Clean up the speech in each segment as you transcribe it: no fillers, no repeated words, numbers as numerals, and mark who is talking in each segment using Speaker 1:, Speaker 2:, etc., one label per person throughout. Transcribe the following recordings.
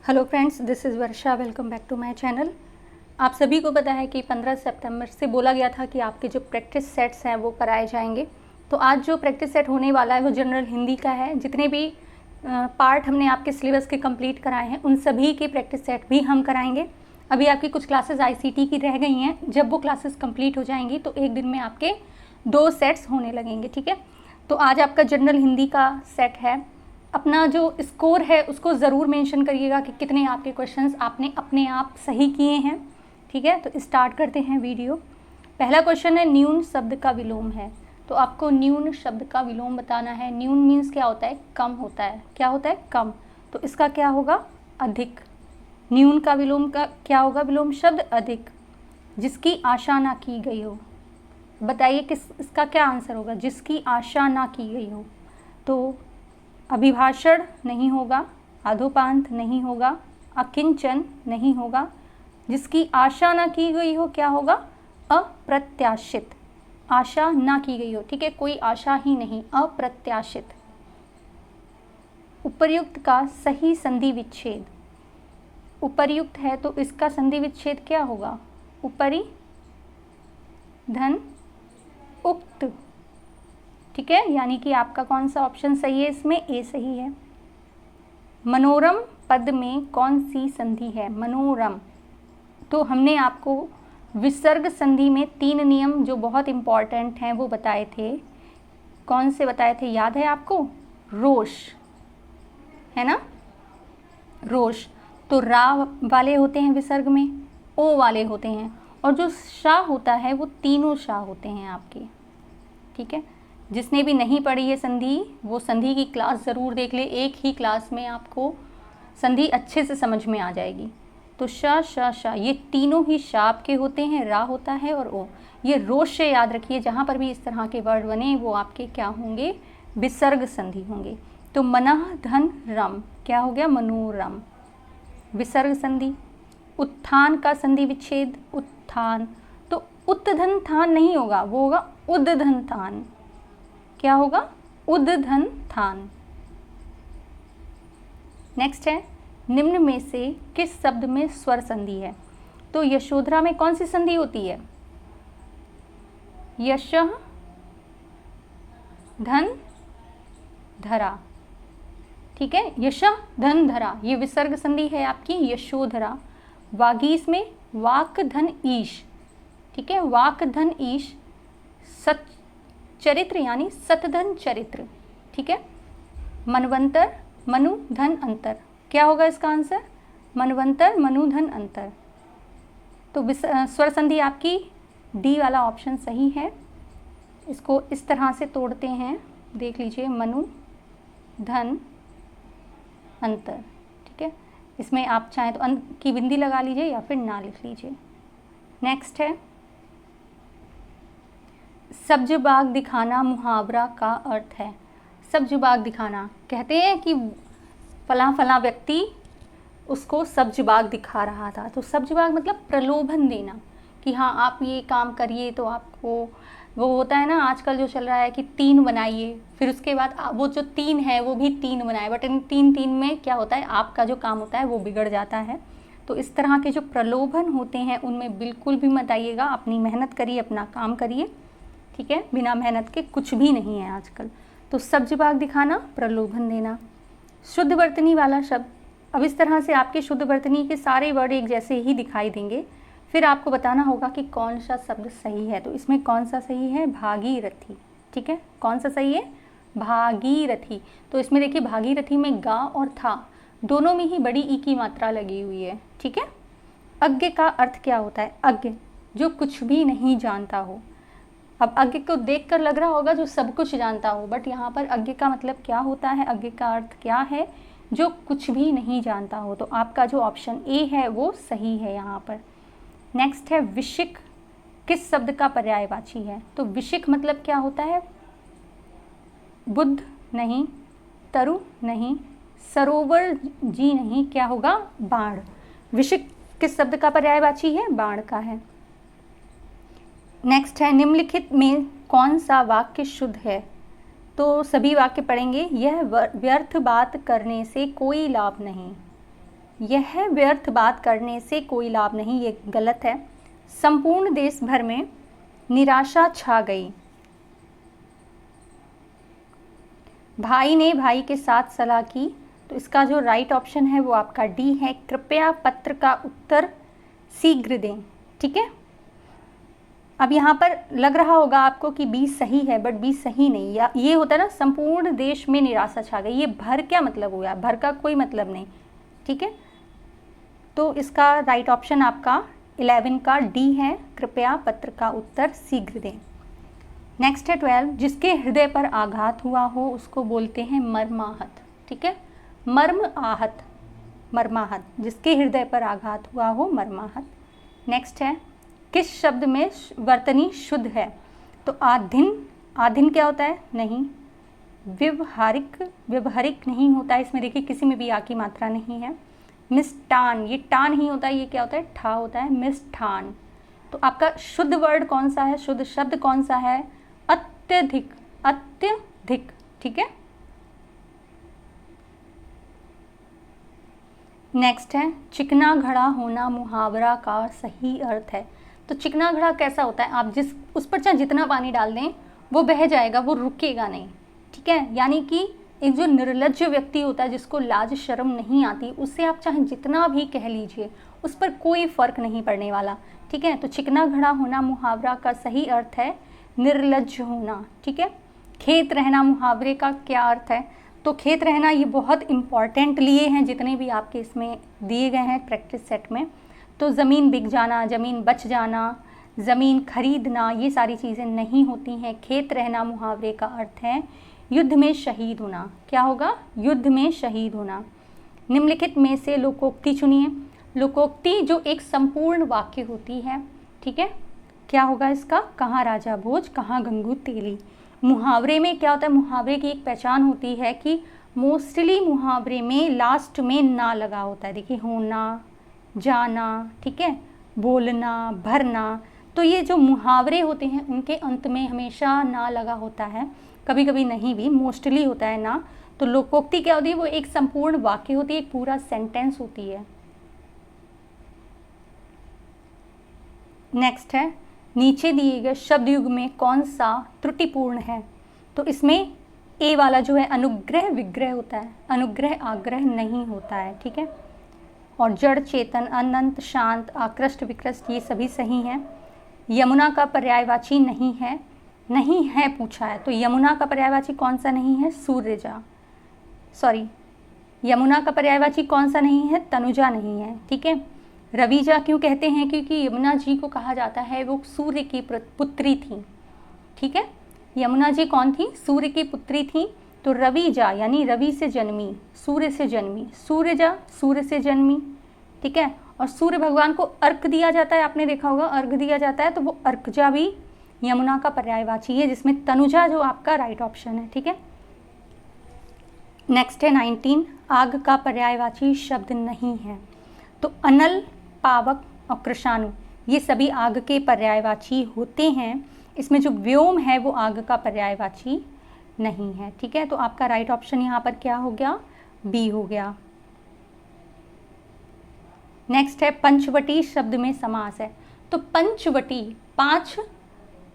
Speaker 1: Hello friends, this is Varsha. Welcome back to my channel. आप सभी को पता है कि 15 सितंबर से बोला गया था कि आपके जो प्रैक्टिस सेट्स हैं वो कराए जाएंगे। तो आज जो प्रैक्टिस सेट होने वाला है वो जनरल हिंदी का है। जितने भी पार्ट हमने आपके सिलेबस के कंप्लीट कराए हैं उन सभी के प्रैक्टिस सेट भी हम कराएंगे। अभी आपकी कुछ क्लासेस आईसीटी की रह गई हैं। जब वो क्लासेस कंप्लीट हो जाएंगी तो एक दिन में आपके 2 सेट्स होने लगेंगे। ठीक है, तो आज आपका जनरल हिंदी का सेट है। अपना जो स्कोर है उसको ज़रूर मेंशन करिएगा कि कितने आपके क्वेश्चंस आपने अपने आप सही किए हैं। ठीक है, तो स्टार्ट करते हैं वीडियो। पहला क्वेश्चन है, न्यून शब्द का विलोम है। तो आपको न्यून शब्द का विलोम बताना है। न्यून मीन्स क्या होता है? कम होता है। क्या होता है? कम। तो इसका क्या होगा? अधिक। न्यून का विलोम का क्या होगा? विलोम शब्द अधिक। जिसकी आशा ना की गई हो। बताइए किस इसका क्या आंसर होगा? जिसकी आशा ना की गई हो। तो अभिभाषण नहीं होगा, आधोपांत नहीं होगा, अकिंचन नहीं होगा। जिसकी आशा ना की गई हो क्या होगा? अप्रत्याशित। आशा ना की गई हो, ठीक है, कोई आशा ही नहीं, अप्रत्याशित। उपर्युक्त का सही संधि विच्छेद। उपर्युक्त है तो इसका संधि विच्छेद क्या होगा? उपरि धन उक्त। ठीक है, यानी कि आपका कौन सा ऑप्शन सही है इसमें? ए सही है। मनोरम पद में कौन सी संधि है? मनोरम। तो हमने आपको विसर्ग संधि में 3 नियम जो बहुत इंपॉर्टेंट हैं वो बताए थे। कौन से बताए थे? याद है आपको? रोष है ना, रोष। तो रा वाले होते हैं विसर्ग में, ओ वाले होते हैं, और जो शा होता है वो तीनों शा होते हैं आपके। ठीक है, जिसने भी नहीं पढ़ी है संधि वो संधि की क्लास ज़रूर देख ले। एक ही क्लास में आपको संधि अच्छे से समझ में आ जाएगी। तो श श श ये तीनों ही शाप के होते हैं, रा होता है और ओ। ये रोष से याद रखिए, जहाँ पर भी इस तरह के वर्ड बने वो आपके क्या होंगे? विसर्ग संधि होंगे। तो मनः धन रम क्या हो गया? मनोरम। विसर्ग संधि। उत्थान का संधि विच्छेद, उत्थान। तो उत्धन थान नहीं होगा, वो होगा उद्धन थान। क्या होगा? उद्धन थान। नेक्स्ट है, निम्न में से किस शब्द में स्वर संधि है? तो यशोधरा में कौन सी संधि होती है? यशः धन धरा। ठीक है, यशः धन धरा ये विसर्ग संधि है आपकी यशोधरा। वागीश में वाक धन ईश। ठीक है, वाक धन ईश। सत चरित्र यानी सतधन चरित्र। ठीक है, मनवंतर मनु धन अंतर। क्या होगा इसका आंसर? मनवंतर मनु धन अंतर। तो स्वर संधि आपकी डी वाला ऑप्शन सही है। इसको इस तरह से तोड़ते हैं, देख लीजिए, मनु धन अंतर। ठीक है, इसमें आप चाहें तो अंत की बिंदी लगा लीजिए या फिर ना लिख लीजिए। नेक्स्ट है, सब्ज बाग दिखाना मुहावरा का अर्थ है। सब्ज बाग दिखाना, कहते हैं कि फला फला व्यक्ति उसको सब्ज बाग दिखा रहा था। तो सब्ज बाग मतलब प्रलोभन देना कि हाँ आप ये काम करिए तो आपको वो होता है ना, आजकल जो चल रहा है कि 3 बनाइए, फिर उसके बाद वो जो 3 है वो भी 3 बनाए, बट इन 3 में क्या होता है? आपका जो काम होता है वो बिगड़ जाता है। तो इस तरह के जो प्रलोभन होते हैं उनमें बिल्कुल भी मत आइएगा। अपनी मेहनत करिए, अपना काम करिए। ठीक है, बिना मेहनत के कुछ भी नहीं है आजकल। तो सब्ज बाग दिखाना, प्रलोभन देना। शुद्ध वर्तनी वाला शब्द। अब इस तरह से आपके शुद्ध वर्तनी के सारे वर्ड एक जैसे ही दिखाई देंगे, फिर आपको बताना होगा कि कौन सा शब्द सही है। तो इसमें कौन सा सही है? भागीरथी। ठीक है, कौन सा सही है? भागीरथी। तो इसमें देखिए, भागीरथी में गा और था दोनों में ही बड़ी ई की मात्रा लगी हुई है। ठीक है, अज्ञ का अर्थ क्या होता है? अज्ञ, जो कुछ भी नहीं जानता हो। अब अज्ञ को देखकर लग रहा होगा जो सब कुछ जानता हो, बट यहाँ पर अज्ञ का मतलब क्या होता है? अज्ञ का अर्थ क्या है? जो कुछ भी नहीं जानता हो। तो आपका जो ऑप्शन ए है वो सही है यहाँ पर। नेक्स्ट है, विशिक किस शब्द का पर्यायवाची है? तो विशिक मतलब क्या होता है? बुद्ध नहीं, तरु नहीं, सरोवर जी नहीं, क्या होगा? बाण। विशिक किस शब्द का पर्यायवाची है? बाण का है। नेक्स्ट है, निम्नलिखित में कौन सा वाक्य शुद्ध है? तो सभी वाक्य पढ़ेंगे। यह व्यर्थ बात करने से कोई लाभ नहीं। यह व्यर्थ बात करने से कोई लाभ नहीं, ये गलत है। संपूर्ण देश भर में निराशा छा गई। भाई ने भाई के साथ सलाह की, तो इसका जो राइट ऑप्शन है वो आपका डी है, कृपया पत्र का उत्तर शीघ्र दें। ठीक है, अब यहाँ पर लग रहा होगा आपको कि बी सही है, बट बी सही नहीं। या ये होता है ना, संपूर्ण देश में निराशा छा गई, ये भर क्या मतलब हुआ, भर का कोई मतलब नहीं। ठीक है, तो इसका राइट ऑप्शन आपका 11 का डी है, कृपया पत्र का उत्तर शीघ्र दें। नेक्स्ट है 12, जिसके हृदय पर आघात हुआ हो उसको बोलते हैं मर्माहत। ठीक है, मर्म आहत, मर्माहत, जिसके हृदय पर आघात हुआ हो मर्माहत। नेक्स्ट है, किस शब्द में वर्तनी शुद्ध है, तो आधिन, आधिन क्या होता है, नहीं। व्यवहारिक, व्यवहारिक नहीं होता है, इसमें देखिए किसी में भी आ की मात्रा नहीं है। मिष्टान, ये टान ही होता है, ये क्या होता है, ठा होता है, मिष्ठान। तो आपका शुद्ध वर्ड कौन सा है, शुद्ध शब्द कौन सा है, अत्यधिक, अत्यधिक। ठीक है, नेक्स्ट है, चिकना घड़ा होना मुहावरा का सही अर्थ है। तो चिकना घड़ा कैसा होता है, आप जिस उस पर चाहे जितना पानी डाल दें वो बह जाएगा, वो रुकेगा नहीं। ठीक है, यानी कि एक जो निर्लज्ज व्यक्ति होता है, जिसको लाज शर्म नहीं आती, उससे आप चाहे जितना भी कह लीजिए उस पर कोई फर्क नहीं पड़ने वाला। ठीक है, तो चिकना घड़ा होना मुहावरा का सही अर्थ है निर्लज्ज होना। ठीक है, खेत रहना मुहावरे का क्या अर्थ है, तो खेत रहना ये बहुत इम्पॉर्टेंट लिए हैं जितने भी आपके इसमें दिए गए हैं प्रैक्टिस सेट में। तो ज़मीन बिक जाना, ज़मीन बच जाना, ज़मीन खरीदना, ये सारी चीज़ें नहीं होती हैं। खेत रहना मुहावरे का अर्थ है युद्ध में शहीद होना। क्या होगा, युद्ध में शहीद होना। निम्नलिखित में से लोकोक्ति चुनिए। लोकोक्ति जो एक संपूर्ण वाक्य होती है। ठीक है, क्या होगा इसका, कहाँ राजा भोज कहाँ गंगू तेली। मुहावरे में क्या होता है, मुहावरे की एक पहचान होती है कि मोस्टली मुहावरे में लास्ट में ना लगा होता है। देखिए, होना, जाना, ठीक है, बोलना, भरना, तो ये जो मुहावरे होते हैं उनके अंत में हमेशा ना लगा होता है, कभी कभी नहीं भी, मोस्टली होता है ना। तो लोकोक्ति क्या होती है, वो एक संपूर्ण वाक्य होती है, एक पूरा सेंटेंस होती है। नेक्स्ट है, नीचे दिए गए शब्द युग में कौन सा त्रुटिपूर्ण है, तो इसमें ए वाला जो है अनुग्रह विग्रह होता है, अनुग्रह आग्रह नहीं होता है। ठीक है, और जड़ चेतन अनंत शांत आकृष्ट विकृष्ट ये सभी सही हैं। यमुना का पर्यायवाची नहीं है, नहीं है पूछा है, तो यमुना का पर्यायवाची कौन सा नहीं है, सूर्यजा, सॉरी यमुना का पर्यायवाची कौन सा नहीं है, तनुजा नहीं है। ठीक है, रविजा क्यों कहते हैं, क्योंकि यमुना जी को कहा जाता है वो सूर्य की पुत्री थी। ठीक है, यमुना जी कौन थी, सूर्य की पुत्री थी। तो रविजा यानी रवि से जन्मी, सूर्य से जन्मी, सूर्यजा सूर्य से जन्मी। ठीक है, और सूर्य भगवान को अर्घ दिया जाता है, आपने देखा होगा अर्घ दिया जाता है, तो वो अर्घजा भी यमुना का पर्यायवाची है, जिसमें तनुजा जो आपका राइट ऑप्शन है। ठीक है, नेक्स्ट है 19, आग का पर्यायवाची शब्द नहीं है, तो अनल, पावक और कृषाणु ये सभी आग के पर्यायवाची होते हैं। इसमें जो व्योम है वो आग का पर्यायवाची नहीं है। ठीक है, तो आपका राइट ऑप्शन यहाँ पर क्या हो गया, बी हो गया। नेक्स्ट है पंचवटी शब्द में समास है, तो पंचवटी 5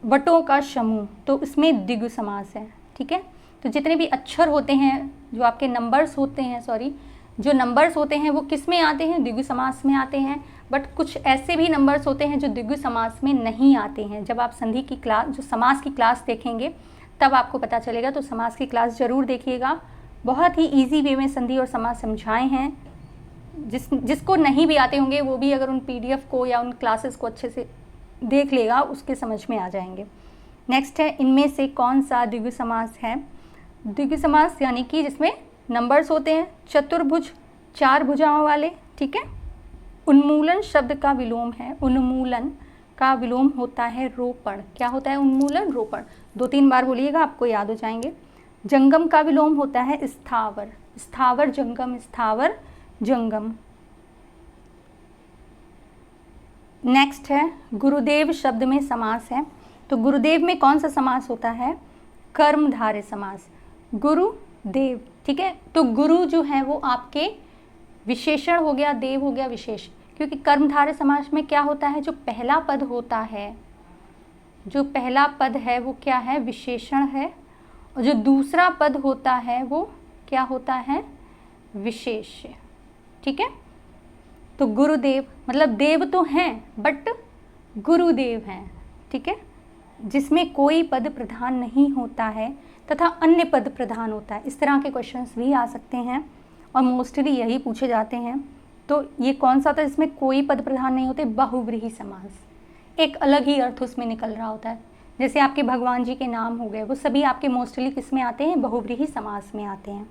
Speaker 1: वटों का समूह, तो इसमें द्विगु समास है। ठीक है, तो जितने भी अक्षर होते हैं, जो आपके नंबर्स होते हैं, सॉरी जो नंबर्स होते हैं वो किस में आते हैं, द्विगु समास में आते हैं। बट कुछ ऐसे भी नंबर्स होते हैं जो द्विगु समास में नहीं आते हैं। जब आप संधि की क्लास, जो समास की क्लास देखेंगे तब आपको पता चलेगा, तो समास की क्लास ज़रूर देखिएगा। बहुत ही ईजी वे में संधि और समास समझाए हैं। जिसको नहीं भी आते होंगे वो भी अगर उन PDF को या उन क्लासेस को अच्छे से देख लेगा, उसके समझ में आ जाएंगे। नेक्स्ट है, इनमें से कौन सा द्विगु समास है, द्विगु समास यानी कि जिसमें नंबर्स होते हैं, चतुर्भुज 4 भुजाओं वाले। ठीक है, उन्मूलन शब्द का विलोम है, उन्मूलन का विलोम होता है रोपण। क्या होता है उन्मूलन, रोपण, 2-3 बार बोलिएगा आपको याद हो जाएंगे। जंगम का विलोम होता है स्थावर, स्थावर जंगम, स्थावर जंगम। नेक्स्ट है, गुरुदेव शब्द में समास है, तो गुरुदेव में कौन सा समास होता है, कर्मधारय समास, गुरुदेव। ठीक है, तो गुरु जो है वो आपके विशेषण हो गया, देव हो गया विशेष, क्योंकि कर्मधारय समास में क्या होता है, जो पहला पद होता है, जो पहला पद है वो क्या है, विशेषण है, और जो दूसरा पद होता है वो क्या होता है, विशेष्य। ठीक है, तो गुरुदेव मतलब देव तो हैं बट गुरुदेव हैं। ठीक है, जिसमें कोई पद प्रधान नहीं होता है तथा अन्य पद प्रधान होता है। इस तरह के क्वेश्चंस भी आ सकते हैं और मोस्टली यही पूछे जाते हैं। तो ये कौन सा था जिसमें कोई पद प्रधान नहीं होते, बहुव्रीहि समास, एक अलग ही अर्थ उसमें निकल रहा होता है। जैसे आपके भगवान जी के नाम हो गए, वो सभी आपके मोस्टली किस में आते हैं, बहुव्रीहि समास में आते हैं।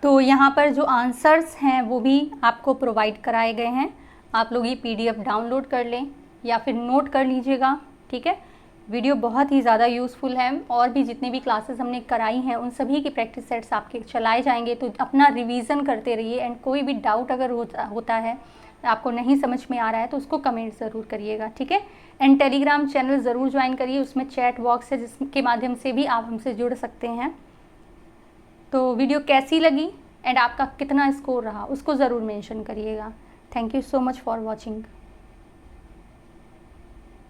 Speaker 1: तो यहाँ पर जो आंसर्स हैं वो भी आपको प्रोवाइड कराए गए हैं, आप लोग ये PDF डाउनलोड कर लें या फिर नोट कर लीजिएगा। ठीक है, वीडियो बहुत ही ज़्यादा यूज़फुल है, और भी जितनी भी क्लासेस हमने कराई हैं उन सभी की प्रैक्टिस सेट्स आपके चलाए जाएंगे, तो अपना रिवीजन करते रहिए। एंड कोई भी डाउट अगर होता है, आपको नहीं समझ में आ रहा है, तो उसको कमेंट ज़रूर करिएगा। ठीक है, एंड टेलीग्राम चैनल ज़रूर ज्वाइन करिए, उसमें चैट बॉक्स है जिसके माध्यम से भी आप हमसे जुड़ सकते हैं। तो वीडियो कैसी लगी एंड आपका कितना स्कोर रहा उसको ज़रूर मेंशन करिएगा। Thank you so much for watching.